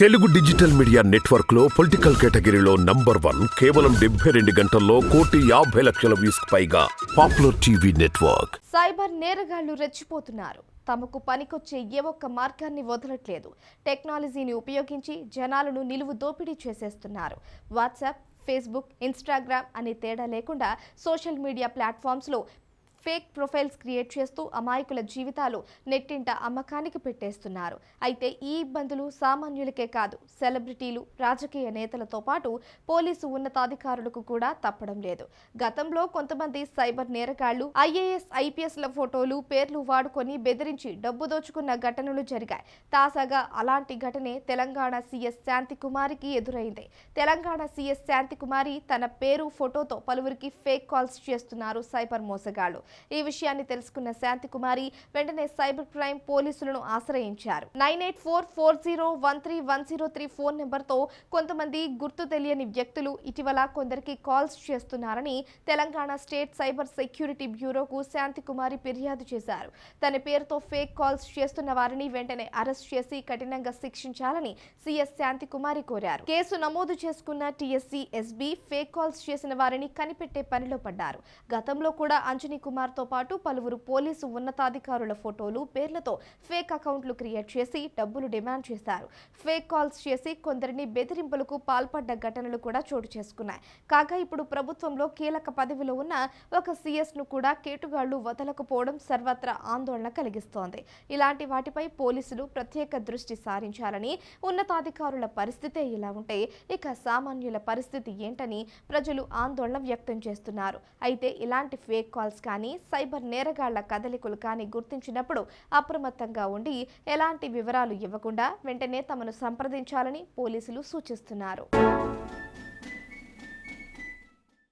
Telugu digital media network లో political కేటగిరీలో #1 కేవలం 72 గంటల్లో 1,50,00,000 వ్యూస్ పైగా పాపులర్ టీవీ నెట్వర్క్. సైబర్ నేరగాళ్లు రెచ్చిపోతున్నారు. తమకు పనికొచ్చే ఏ ఒక్క మార్గాన్ని వదలట్లేదు. టెక్నాలజీని ఉపయోగించి జనాలను నిలువు దోపిడీ చేసేస్తున్నారు. వాట్సాప్, ఫేస్బుక్, ఇన్స్టాగ్రామ్ అనే తేడా లేకుండా సోషల్ మీడియా ప్లాట్ఫామ్స్లో ఫేక్ ప్రొఫైల్స్ క్రియేట్ చేస్తూ అమాయకుల జీవితాలు నెట్టింట అమ్మకానికి పెట్టేస్తున్నారు. అయితే ఈ ఇబ్బందులు సామాన్యులకే కాదు, సెలబ్రిటీలు, రాజకీయ నేతలతో పాటు పోలీసు ఉన్నతాధికారులకు కూడా తప్పడం లేదు. గతంలో కొంతమంది సైబర్ నేరగాళ్లు IAS, IPSల ఫోటోలు, పేర్లు వాడుకొని బెదిరించి డబ్బు దోచుకున్న ఘటనలు జరిగాయి. తాజాగా అలాంటి ఘటనే తెలంగాణ CS శాంతికుమారికి ఎదురైంది. తెలంగాణ CS శాంతికుమారి తన పేరు, ఫోటోతో పలువురికి ఫేక్ కాల్స్ చేస్తున్నారు సైబర్ మోసగాళ్లు. ఈ విషయాన్ని తెలుసుకున్న శాంతికుమారి వెంటనే సైబర్ క్రైమ్ పోలీసులను ఆశ్రయించారు. 9844013103 ఫోన్ నెంబర్తో కొంతమంది గుర్తు తెలియని వ్యక్తులు ఇటీవల కొందరికి కాల్స్ చేస్తున్నారని తెలంగాణ స్టేట్ సైబర్ సెక్యూరిటీ బ్యూరోకు శాంతికుమారి ఫిర్యాదు చేశారు. తన పేరుతో ఫేక్ కాల్స్ చేస్తున్న వారిని వెంటనే అరెస్ట్ చేసి కఠినంగా శిక్షించాలని CS శాంతికుమారి కోరారు. కేసు నమోదు చేసుకున్న TSC SB ఫేక్ కాల్స్ చేసిన వారిని కనిపెట్టే పనిలో పడ్డారు. గతంలో కూడా అంజనీ కుమార్ తో పాటు పలువురు పోలీసు ఉన్నతాధికారుల ఫోటోలు, పేర్లతో ఫేక్ అకౌంట్లు క్రియేట్ చేసి డబ్బులు డిమాండ్ చేశారు. ఫేక్ కాల్స్ చేసి కొందరిని బెదిరింపులకు పాల్పడ్డ ఘటనలు కూడా చోటు చేసుకున్నాయి. కాగా ఇప్పుడు ప్రభుత్వంలో కీలక పదవిలో ఉన్న ఒక CS ను కూడా కేటుగాళ్లు వదలకపోవడం సర్వత్రా ఆందోళన కలిగిస్తోంది. ఇలాంటి వాటిపై పోలీసులు ప్రత్యేక దృష్టి సారించాలని, ఉన్నతాధికారుల పరిస్థితే ఇలా ఉంటే ఇక సామాన్యుల పరిస్థితి ఏంటని ప్రజలు ఆందోళన వ్యక్తం చేస్తున్నారు. అయితే ఇలాంటి ఫేక్ కాల్స్ కానీ, సైబర్ నేరగాళ్ల కదలికలు కానీ గుర్తించినప్పుడు అప్రమత్తంగా ఉండి ఎలాంటి వివరాలు ఇవ్వకుండా వెంటనే తమను సంప్రదించాలని పోలీసులు సూచిస్తున్నారు.